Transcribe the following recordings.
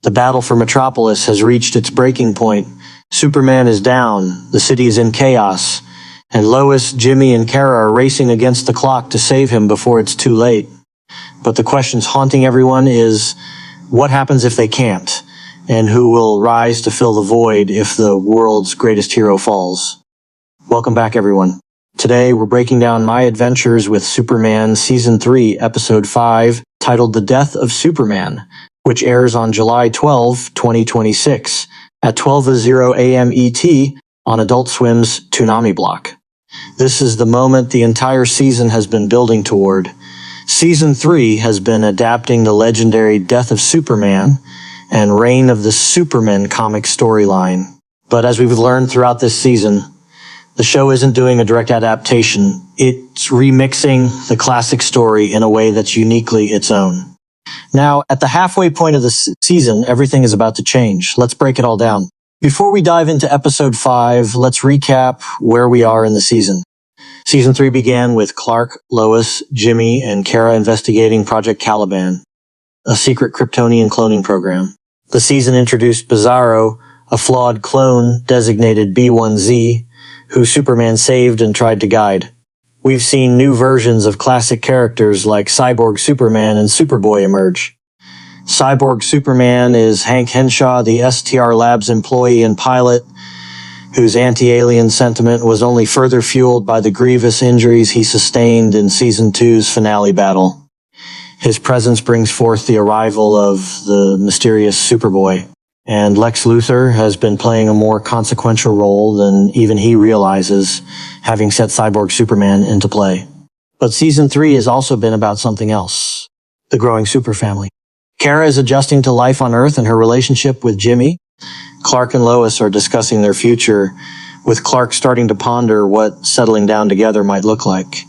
The battle for Metropolis has reached its breaking point. Superman is down, the city is in chaos, and Lois, Jimmy, and Kara are racing against the clock to save him before it's too late. But the questions haunting everyone is, what happens if they can't? And who will rise to fill the void if the world's greatest hero falls? Welcome back, everyone. Today, we're breaking down my adventures with Superman Season 3, Episode 5, titled The Death of Superman, which airs on July 12, 2026, at 12:00 a.m. ET on Adult Swim's Toonami block. This is the moment the entire season has been building toward. Season 3 has been adapting the legendary Death of Superman and Reign of the Supermen comic storyline. But as we've learned throughout this season, the show isn't doing a direct adaptation. It's remixing the classic story in a way that's uniquely its own. Now, at the halfway point of the season, everything is about to change. Let's break it all down. Before we dive into Episode 5, let's recap where we are in the season. Season 3 began with Clark, Lois, Jimmy, and Kara investigating Project Caliban, a secret Kryptonian cloning program. The season introduced Bizarro, a flawed clone designated B1Z, who Superman saved and tried to guide. We've seen new versions of classic characters like Cyborg Superman and Superboy emerge. Cyborg Superman is Hank Henshaw, the STR Labs employee and pilot, whose anti-alien sentiment was only further fueled by the grievous injuries he sustained in Season 2's finale battle. His presence brings forth the arrival of the mysterious Superboy, and Lex Luthor has been playing a more consequential role than even he realizes, having set Cyborg Superman into play. But Season 3 has also been about something else, the growing superfamily. Kara is adjusting to life on Earth and her relationship with Jimmy. Clark and Lois are discussing their future, with Clark starting to ponder what settling down together might look like.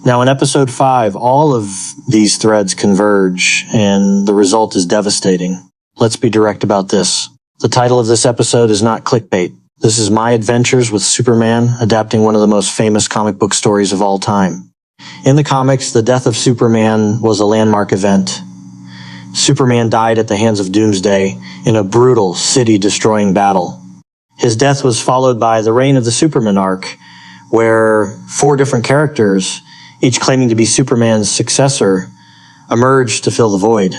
Now, in Episode 5, all of these threads converge, and the result is devastating. Let's be direct about this. The title of this episode is not clickbait. This is my adventures with Superman, adapting one of the most famous comic book stories of all time. In the comics, the death of Superman was a landmark event. Superman died at the hands of Doomsday in a brutal, city-destroying battle. His death was followed by the Reign of the Supermen arc, where 4 different characters, each claiming to be Superman's successor, emerged to fill the void.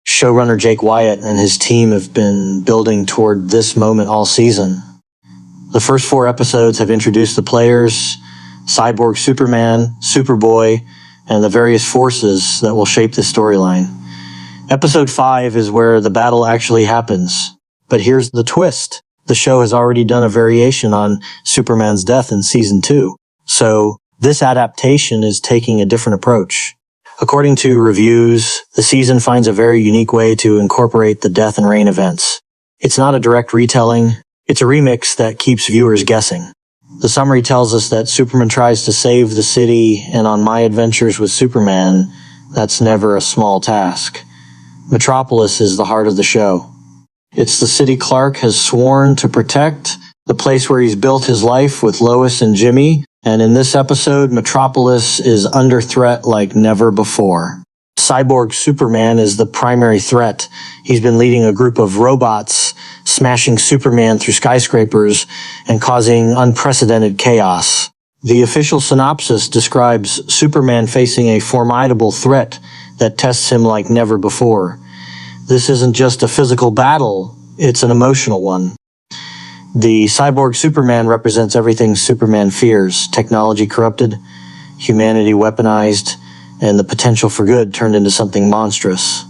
Showrunner Jake Wyatt and his team have been building toward this moment all season. The first 4 episodes have introduced the players, Cyborg Superman, Superboy, and the various forces that will shape this storyline. Episode 5 is where the battle actually happens. But here's the twist. The show has already done a variation on Superman's death in Season 2. So this adaptation is taking a different approach. According to reviews, the season finds a very unique way to incorporate the death and reign events. It's not a direct retelling. It's a remix that keeps viewers guessing. The summary tells us that Superman tries to save the city, and on my adventures with Superman, that's never a small task. Metropolis is the heart of the show. It's the city Clark has sworn to protect, the place where he's built his life with Lois and Jimmy, and in this episode, Metropolis is under threat like never before. Cyborg Superman is the primary threat. He's been leading a group of robots, smashing Superman through skyscrapers and causing unprecedented chaos. The official synopsis describes Superman facing a formidable threat that tests him like never before. This isn't just a physical battle, it's an emotional one. The Cyborg Superman represents everything Superman fears: technology corrupted, humanity weaponized, and the potential for good turned into something monstrous.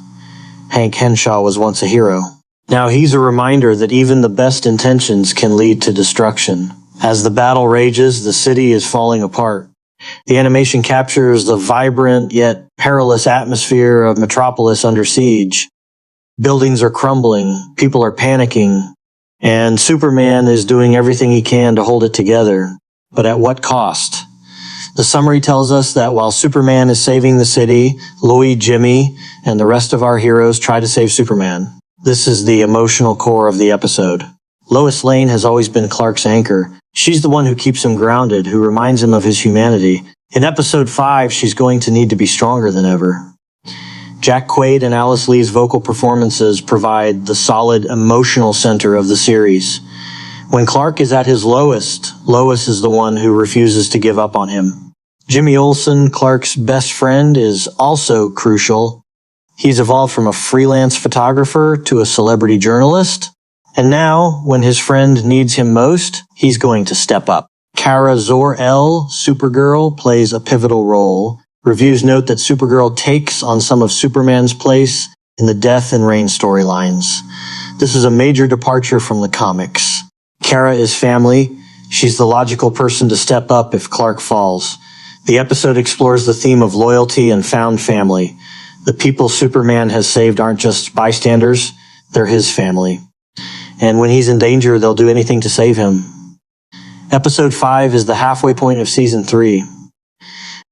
Hank Henshaw was once a hero. Now he's a reminder that even the best intentions can lead to destruction. As the battle rages, the city is falling apart. The animation captures the vibrant yet perilous atmosphere of Metropolis under siege. Buildings are crumbling, people are panicking, and Superman is doing everything he can to hold it together. But at what cost? The summary tells us that while Superman is saving the city, Lois, Jimmy, and the rest of our heroes try to save Superman. This is the emotional core of the episode. Lois Lane has always been Clark's anchor. She's the one who keeps him grounded, who reminds him of his humanity. In Episode 5, she's going to need to be stronger than ever. Jack Quaid and Alice Lee's vocal performances provide the solid emotional center of the series. When Clark is at his lowest, Lois is the one who refuses to give up on him. Jimmy Olsen, Clark's best friend, is also crucial. He's evolved from a freelance photographer to a celebrity journalist, and now, when his friend needs him most, he's going to step up. Kara Zor-El, Supergirl, plays a pivotal role. Reviews note that Supergirl takes on some of Superman's place in the Death and Reign storylines. This is a major departure from the comics. Kara is family. She's the logical person to step up if Clark falls. The episode explores the theme of loyalty and found family. The people Superman has saved aren't just bystanders, they're his family. And when he's in danger, they'll do anything to save him. Episode 5 is the halfway point of Season 3.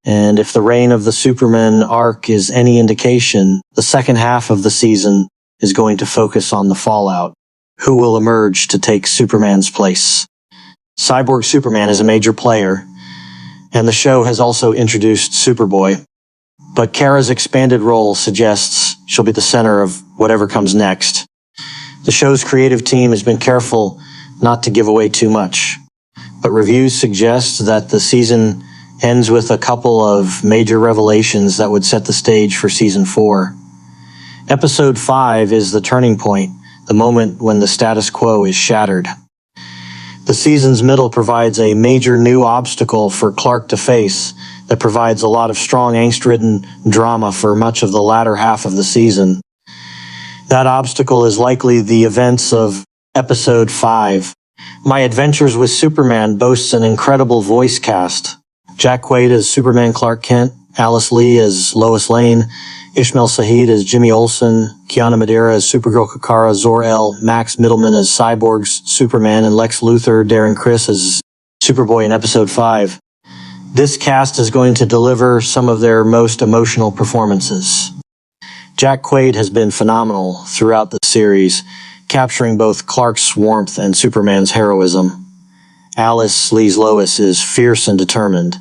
And if the reign of the Superman arc is any indication, the second half of the season is going to focus on the fallout. Who will emerge to take Superman's place? Cyborg Superman is a major player, and the show has also introduced Superboy. But Kara's expanded role suggests she'll be the center of whatever comes next. The show's creative team has been careful not to give away too much, but reviews suggest that the season ends with a couple of major revelations that would set the stage for Season 4. Episode 5 is the turning point, the moment when the status quo is shattered. The season's middle provides a major new obstacle for Clark to face that provides a lot of strong angst-ridden drama for much of the latter half of the season. That obstacle is likely the events of Episode 5. My Adventures with Superman boasts an incredible voice cast. Jack Quaid as Superman Clark Kent, Alice Lee as Lois Lane, Ishmael Saeed as Jimmy Olsen, Kiana Madeira as Supergirl Kara Zor-El, Max Middleman as Cyborg's Superman, and Lex Luthor, Darren Criss as Superboy in Episode 5. This cast is going to deliver some of their most emotional performances. Jack Quaid has been phenomenal throughout the series, capturing both Clark's warmth and Superman's heroism. Alice Lee's Lois is fierce and determined,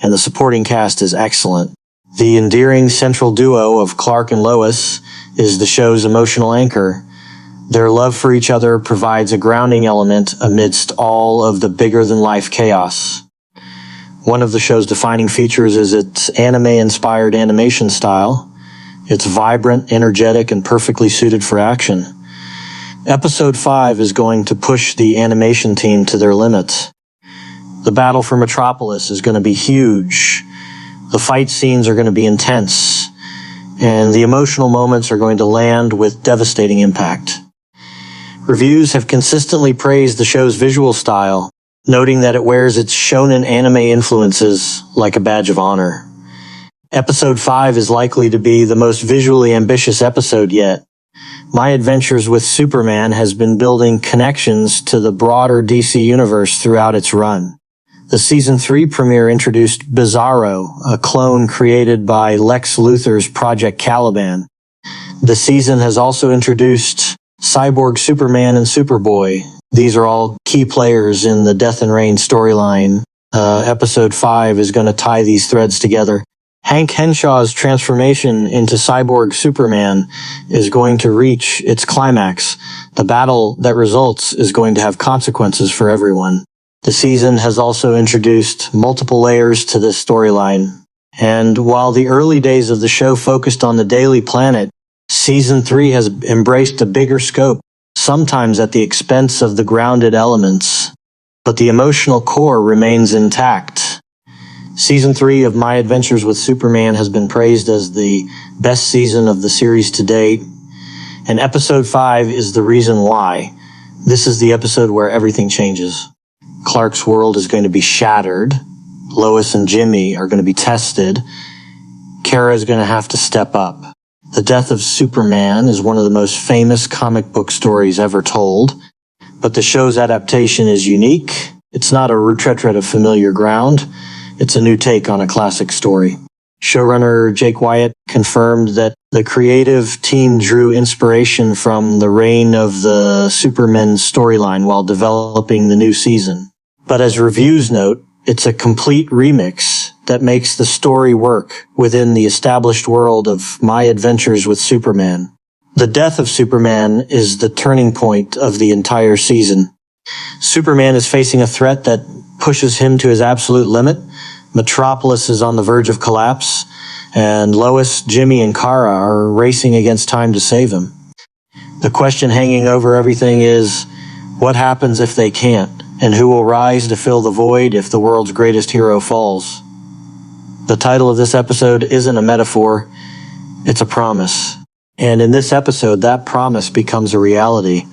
and the supporting cast is excellent. The endearing central duo of Clark and Lois is the show's emotional anchor. Their love for each other provides a grounding element amidst all of the bigger-than-life chaos. One of the show's defining features is its anime-inspired animation style. It's vibrant, energetic, and perfectly suited for action. Episode 5 is going to push the animation team to their limits. The battle for Metropolis is going to be huge. The fight scenes are going to be intense. And the emotional moments are going to land with devastating impact. Reviews have consistently praised the show's visual style, noting that it wears its shonen anime influences like a badge of honor. Episode 5 is likely to be the most visually ambitious episode yet. My Adventures with Superman has been building connections to the broader DC universe throughout its run. The Season 3 premiere introduced Bizarro, a clone created by Lex Luthor's Project Caliban. The season has also introduced Cyborg Superman and Superboy. These are all key players in the Death and Reign storyline. Episode 5 is going to tie these threads together. Hank Henshaw's transformation into Cyborg Superman is going to reach its climax. The battle that results is going to have consequences for everyone. The season has also introduced multiple layers to this storyline. And while the early days of the show focused on the Daily Planet, Season 3 has embraced a bigger scope, sometimes at the expense of the grounded elements. But the emotional core remains intact. Season 3 of My Adventures with Superman has been praised as the best season of the series to date, and Episode 5 is the reason why. This is the episode where everything changes. Clark's world is going to be shattered. Lois and Jimmy are going to be tested. Kara is going to have to step up. The death of Superman is one of the most famous comic book stories ever told, but the show's adaptation is unique. It's not a retread of familiar ground. It's a new take on a classic story. Showrunner Jake Wyatt confirmed that the creative team drew inspiration from the reign of the Superman storyline while developing the new season. But as reviews note, it's a complete remix. that makes the story work within the established world of My Adventures with Superman. The death of Superman is the turning point of the entire season. Superman is facing a threat that pushes him to his absolute limit. Metropolis is on the verge of collapse, and Lois, Jimmy, and Kara are racing against time to save him. The question hanging over everything is, what happens if they can't? And who will rise to fill the void if the world's greatest hero falls? The title of this episode isn't a metaphor, it's a promise. And in this episode, that promise becomes a reality.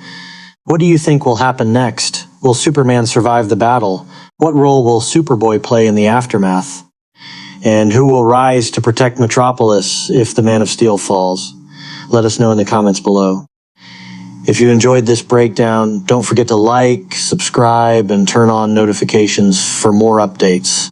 What do you think will happen next? Will Superman survive the battle? What role will Superboy play in the aftermath? And who will rise to protect Metropolis if the Man of Steel falls? Let us know in the comments below. If you enjoyed this breakdown, don't forget to like, subscribe, and turn on notifications for more updates.